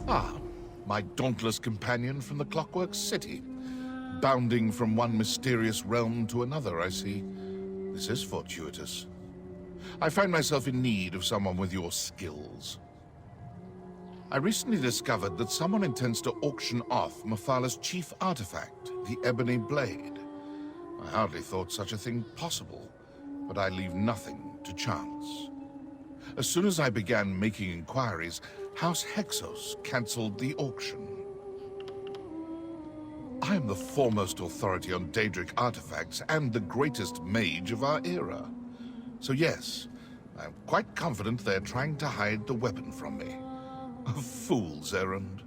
Ah, my dauntless companion from the Clockwork City. Bounding from one mysterious realm to another, I see. This is fortuitous. I find myself in need of someone with your skills. I recently discovered that someone intends to auction off Mephalah's chief artifact, the Ebony Blade. I hardly thought such a thing possible, but I leave nothing to chance. As soon as I began making inquiries, House Hexos cancelled the auction. I am the foremost authority on Daedric artifacts and the greatest mage of our era. So yes, I'm quite confident they're trying to hide the weapon from me. A fool's errand.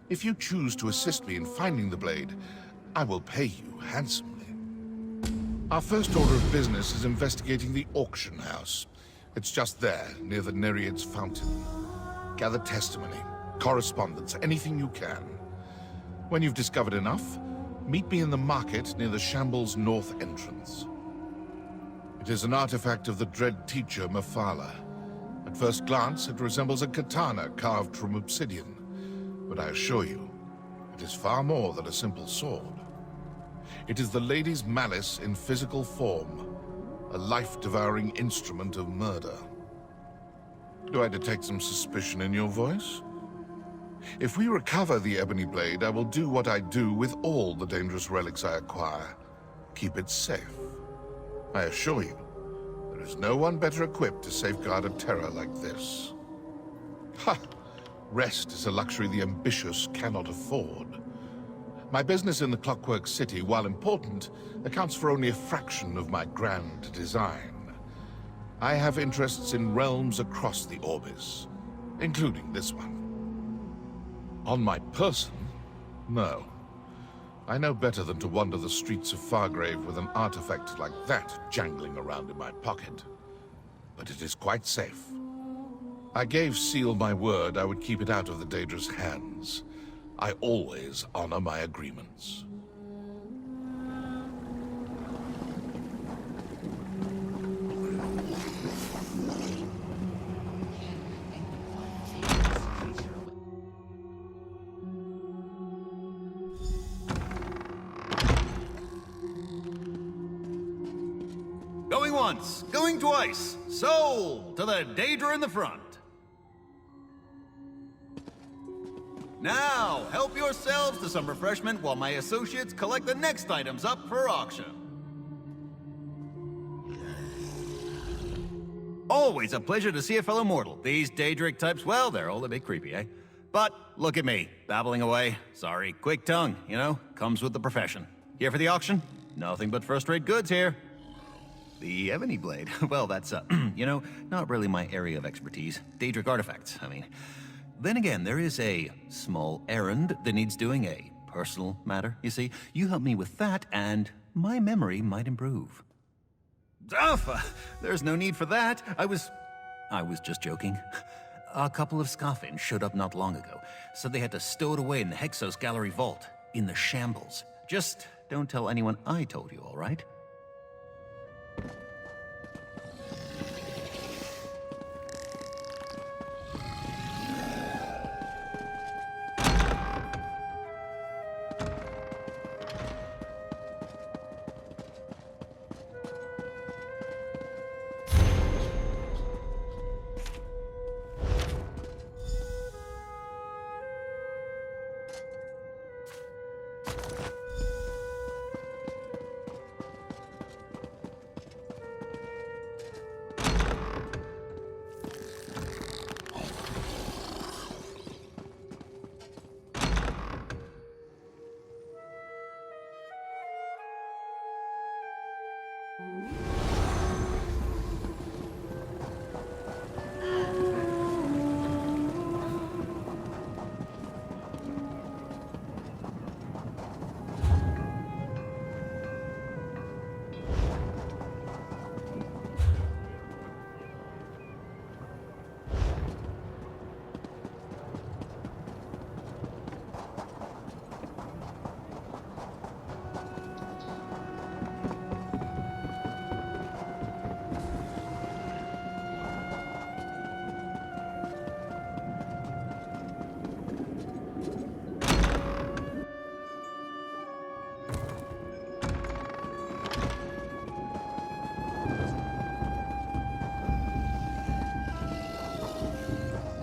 If you choose to assist me in finding the blade, I will pay you handsomely. Our first order of business is investigating the auction house. It's just there, near the Nereid's fountain. Gather testimony, correspondence, anything you can. When you've discovered enough, meet me in the market near the Shamble's north entrance. It is an artifact of the dread teacher Mephalah. At first glance, it resembles a katana carved from obsidian, but I assure you, it is far more than a simple sword. It is the lady's malice in physical form, a life-devouring instrument of murder. Do I detect some suspicion in your voice? If we recover the Ebony Blade, I will do what I do with all the dangerous relics I acquire. Keep it safe. I assure you, there is no one better equipped to safeguard a terror like this. Ha! Rest is a luxury the ambitious cannot afford. My business in the Clockwork City, while important, accounts for only a fraction of my grand design. I have interests in realms across the Orbis, including this one. On my person? No. I know better than to wander the streets of Fargrave with an artifact like that jangling around in my pocket. But it is quite safe. I gave Seal my word I would keep it out of the Daedra's hands. I always honor my agreements. Going once, going twice. Sold to the Daedra in the front. Now, help yourselves to some refreshment while my associates collect the next items up for auction. Always a pleasure to see a fellow mortal. These Daedric types, well, they're all a bit creepy, eh? But look at me, babbling away. Sorry, quick tongue, you know, comes with the profession. Here for the auction? Nothing but first-rate goods here. The Ebony Blade, well, that's, you know, not really my area of expertise. Daedric artifacts, I mean. Then again, there is a small errand that needs doing, a personal matter, you see. You help me with that, and my memory might improve. There's no need for that. I was just joking. A couple of Scoffins showed up not long ago, so they had to stow it away in the Hexos Gallery vault, in the Shambles. Just don't tell anyone I told you, all right?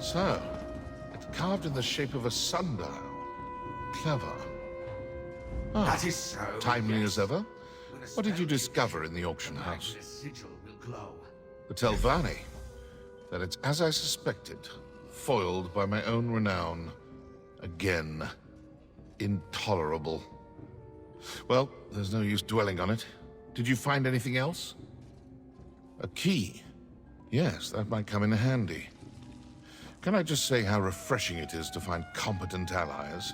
So, it's carved in the shape of a sundial. Clever. Ah, That is so. timely yes. as ever. When a What did you spell is discover used, in the auction the house? magnet sigil will glow. The Telvanni. That it's as I suspected, foiled by my own renown. Again. Intolerable. Well, there's no use dwelling on it. Did you find anything else? A key? Yes, that might come in handy. Can I just say how refreshing it is to find competent allies?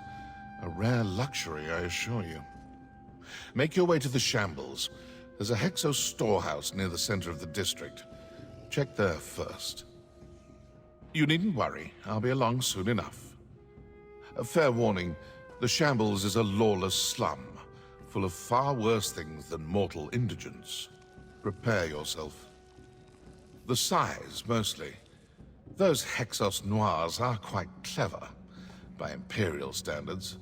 A rare luxury, I assure you. Make your way to the Shambles. There's a Hexo storehouse near the center of the district. Check there first. You needn't worry. I'll be along soon enough. A fair warning, the Shambles is a lawless slum, full of far worse things than mortal indigence. Prepare yourself. The size, mostly. Those Hexos Noirs are quite clever, by Imperial standards.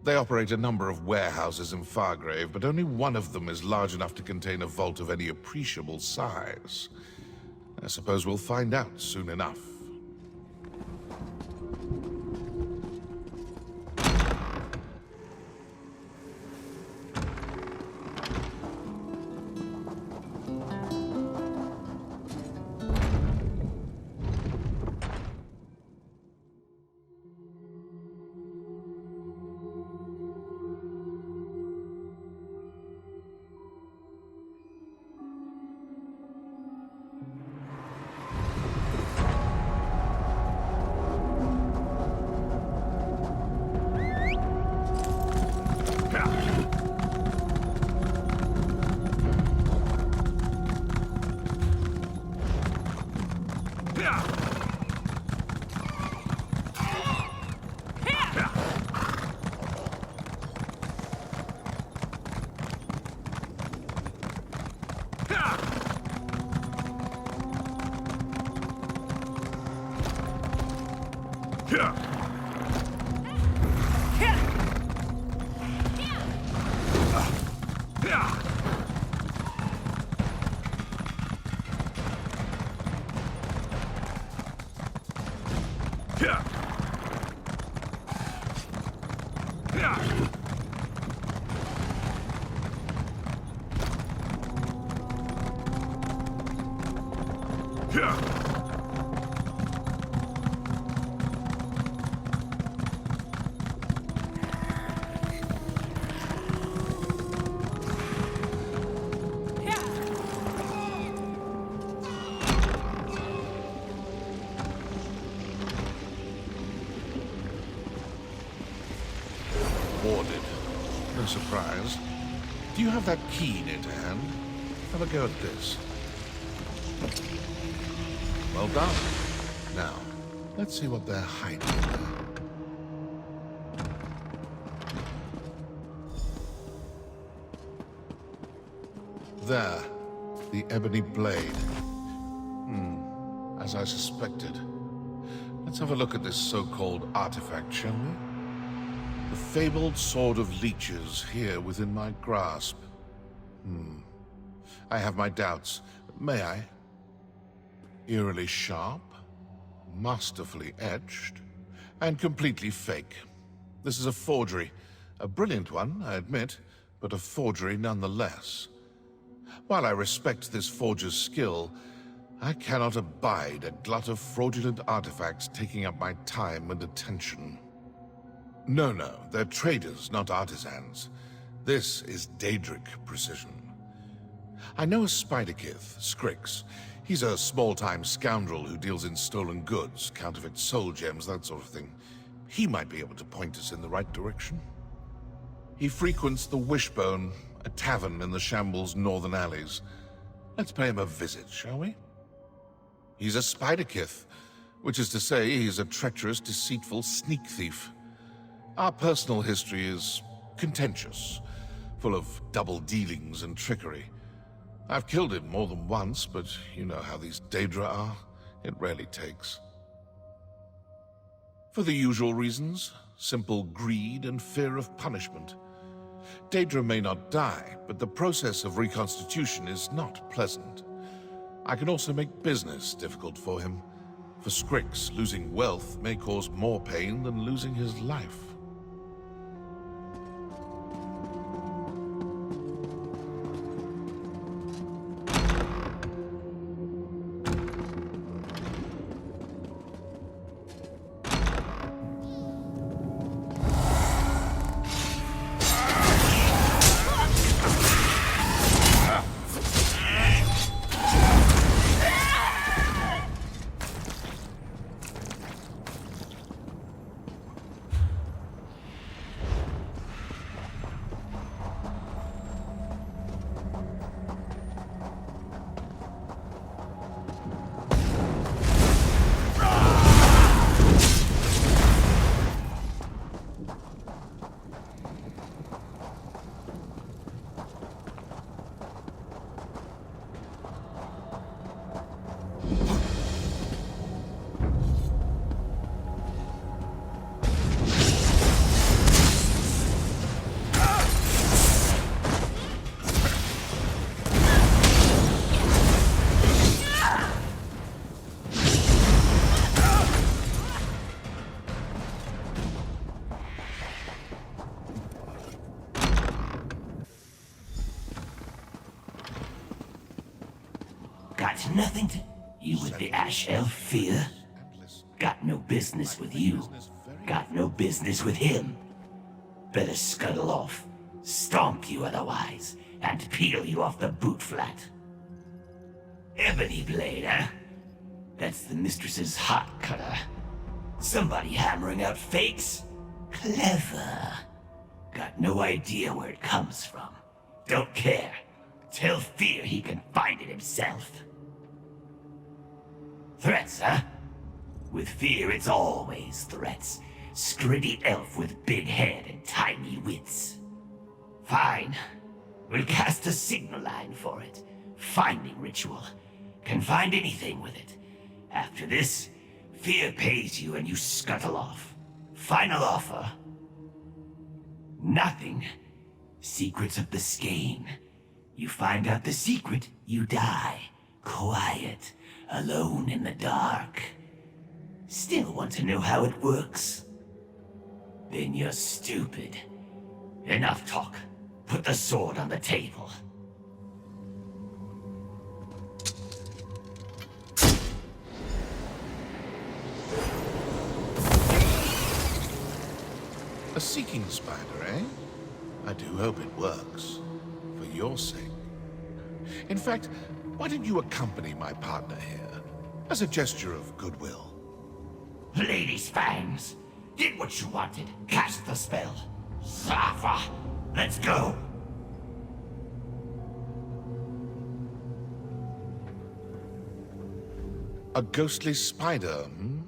They operate a number of warehouses in Fargrave, but only one of them is large enough to contain a vault of any appreciable size. I suppose we'll find out soon enough. Warded. No surprise. Do you have that key near to hand? Have a go at this. Well done. Now, let's see what they're hiding there. There. The ebony blade. As I suspected. Let's have a look at this so-called artifact, shall we? The fabled Sword of Leeches here within my grasp. I have my doubts. May I? Eerily sharp, masterfully etched, and completely fake. This is a forgery. A brilliant one, I admit, but a forgery nonetheless. While I respect this forger's skill, I cannot abide a glut of fraudulent artifacts taking up my time and attention. No, they're traders, not artisans. This is Daedric precision. I know a Spiderkith, Scrix. He's a small-time scoundrel who deals in stolen goods, counterfeit soul gems, that sort of thing. He might be able to point us in the right direction. He frequents the Wishbone, a tavern in the Shambles' northern alleys. Let's pay him a visit, shall we? He's a Spiderkith, which is to say he's a treacherous, deceitful sneak thief. Our personal history is contentious, full of double dealings and trickery. I've killed him more than once, but you know how these Daedra are. It rarely takes. For the usual reasons, simple greed and fear of punishment. Daedra may not die, but the process of reconstitution is not pleasant. I can also make business difficult for him. For Scrix, losing wealth may cause more pain than losing his life. Got nothing to... You with the Ash Elf fear? Got no business with you. Got no business with him. Better scuttle off. Stomp you otherwise, and peel you off the boot flat. Ebony blade, huh? That's the mistress's hot cutter. Somebody hammering out fakes? Clever. Got no idea where it comes from. Don't care. Tell Fear he can find it himself. Threats, huh? With Fear, it's always threats. Scritty elf with big head and tiny wits. Fine. We'll cast a signal line for it. Finding ritual. Can find anything with it. After this, Fear pays you and you scuttle off. Final offer. Nothing. Secrets of the skein. You find out the secret, you die. Quiet. Alone in the dark. Still want to know how it works? Then you're stupid. Enough talk. Put the sword on the table. A seeking spider, eh? I do hope it works. For your sake. In fact, why don't you accompany my partner here? As a gesture of goodwill. Lady's fangs. Did what you wanted. Cast the spell. Safa. Let's go. A ghostly spider, hmm?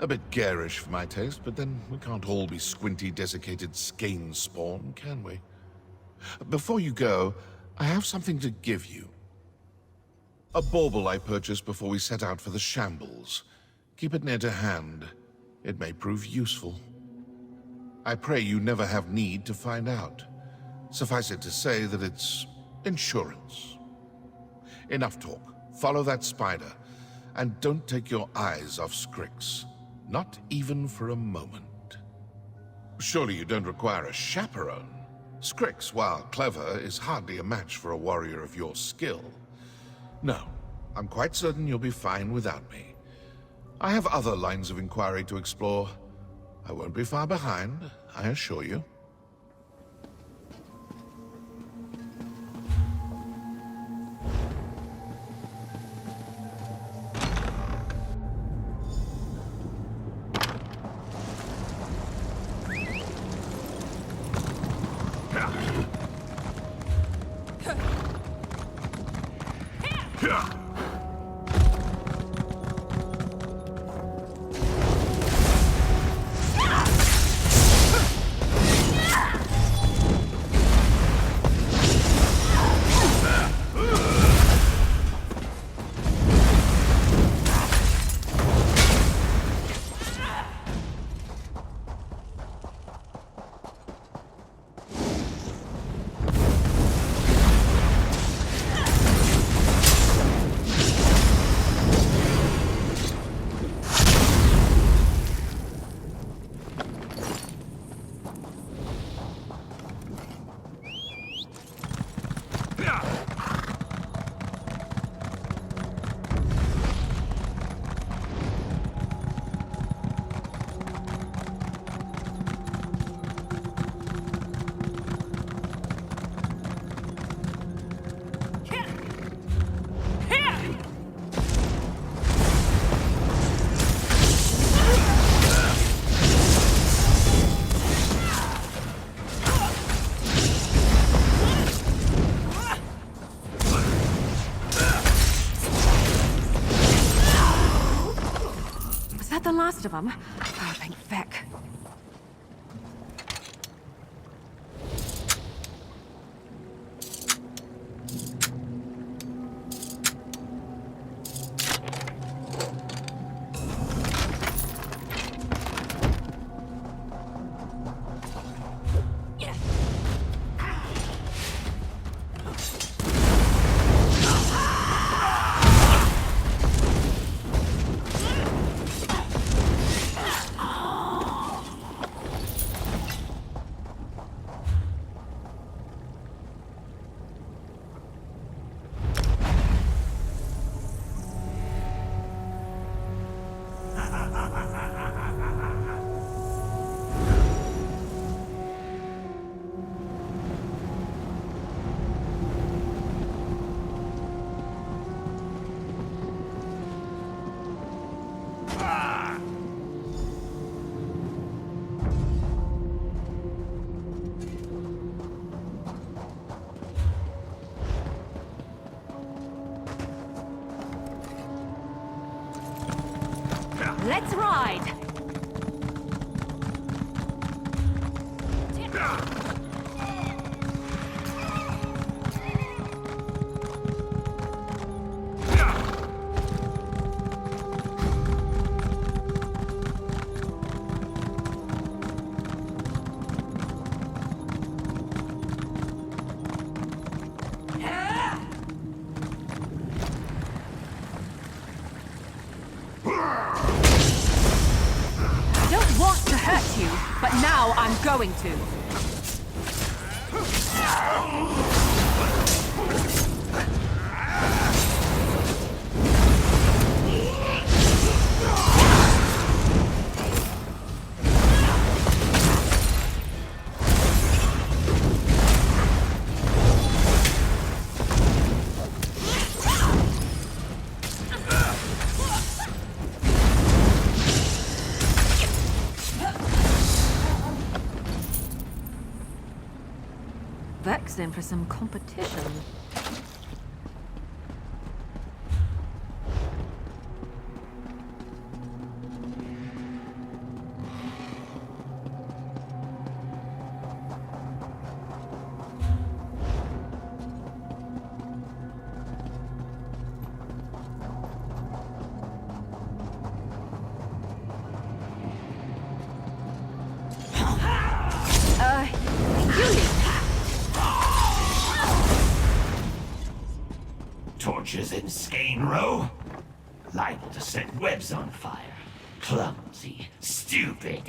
A bit garish for my taste, but then we can't all be squinty, desiccated skein spawn, can we? Before you go, I have something to give you. A bauble I purchased before we set out for the shambles. Keep it near to hand. It may prove useful. I pray you never have need to find out. Suffice it to say that it's insurance. Enough talk. Follow that spider. And don't take your eyes off Scrix. Not even for a moment. Surely you don't require a chaperone. Scrix, while clever, is hardly a match for a warrior of your skill. No, I'm quite certain you'll be fine without me. I have other lines of inquiry to explore. I won't be far behind, I assure you. of them. Oh, thank feck. Let's ride! But now I'm going to. Vex in for some competition. Torches in Skane Row? Liable to set webs on fire. Clumsy. Stupid.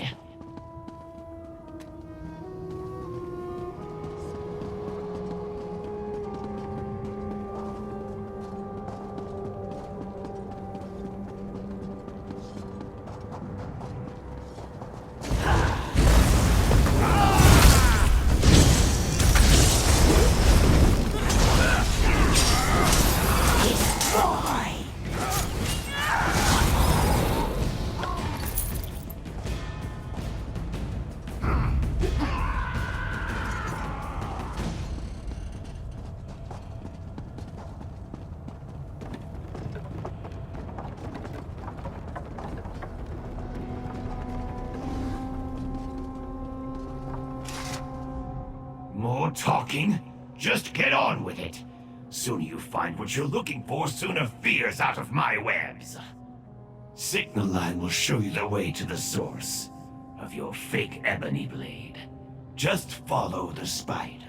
More talking? Just get on with it. Sooner you find what you're looking for, sooner fear's out of my webs. Signal line will show you the way to the source of your fake ebony blade. Just follow the spider.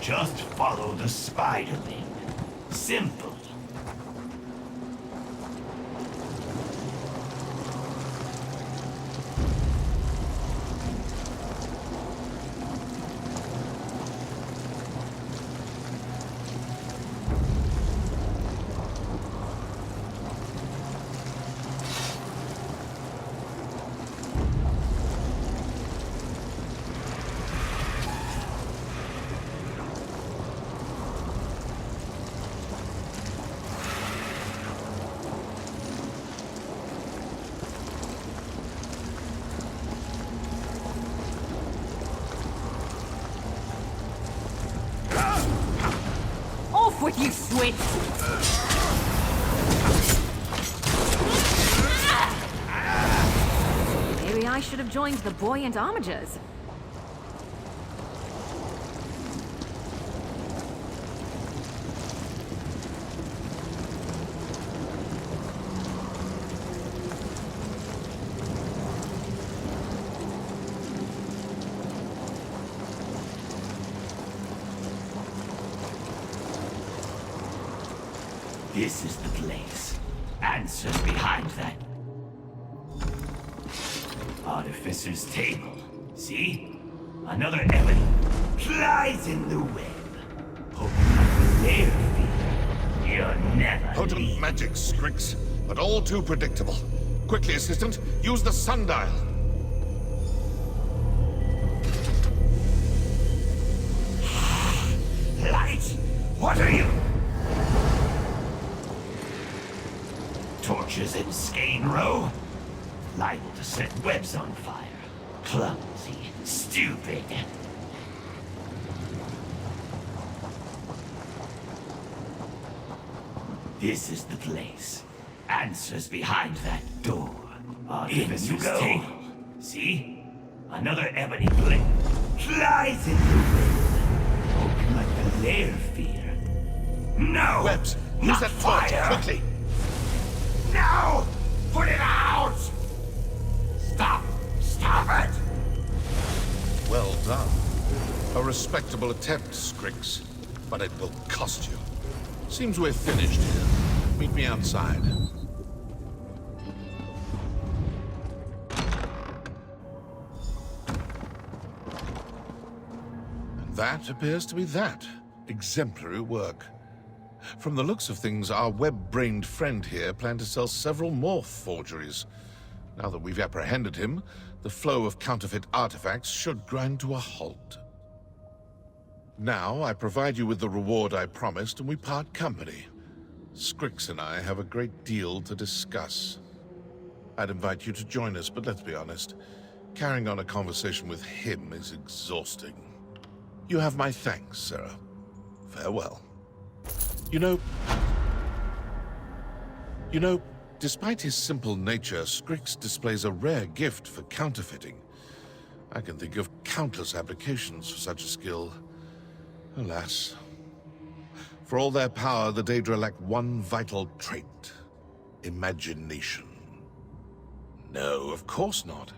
Just follow the spiderling. Simple. with you, Switz! Maybe I should have joined the buoyant armigers. This is the place. Answers behind that. Artificer's table. See? Another ebony. Flies in the web. Hoping like their fear. You're never Potent leave. magic, Strix, but all too predictable. Quickly, assistant, use the sundial. Light! What are you? Torches in Skane Row? Liable to set webs on fire. Clumsy. Stupid. This is the place. Answers behind that door. Artificer's table. See? Another ebony plate. Flies in the wind. Open like the lair fear. No! Webs, use not that torch, fire! quickly. No! Put it out! Stop! Stop it! Well done. A respectable attempt, Strix, but it will cost you. Seems we're finished here. Meet me outside. And that appears to be that. Exemplary work. From the looks of things, our web-brained friend here planned to sell several more forgeries. Now that we've apprehended him, the flow of counterfeit artifacts should grind to a halt. Now, I provide you with the reward I promised, and we part company. Strix and I have a great deal to discuss. I'd invite you to join us, but let's be honest. Carrying on a conversation with him is exhausting. You have my thanks, Sarah. Farewell. You know, despite his simple nature, Strix displays a rare gift for counterfeiting. I can think of countless applications for such a skill. Alas. For all their power, the Daedra lack one vital trait. Imagination. No, of course not.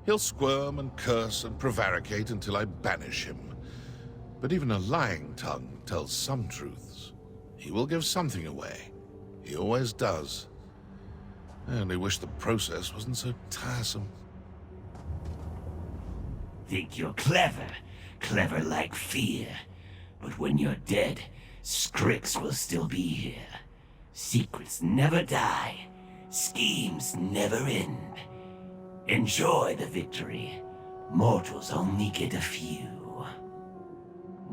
He'll squirm and curse and prevaricate until I banish him. But even a lying tongue tells some truths. He will give something away. He always does. I only wish the process wasn't so tiresome. Think you're clever. Clever like fear. But when you're dead, Strix will still be here. Secrets never die. Schemes never end. Enjoy the victory. Mortals only get a few.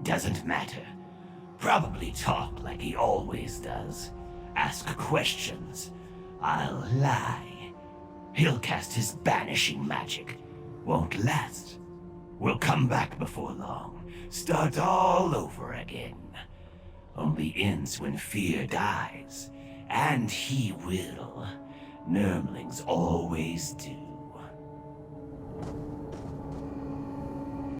Doesn't matter. Probably talk like he always does. Ask questions. I'll lie. He'll cast his banishing magic. Won't last. We'll come back before long. Start all over again. Only ends when fear dies. And he will. Nurmlings always do.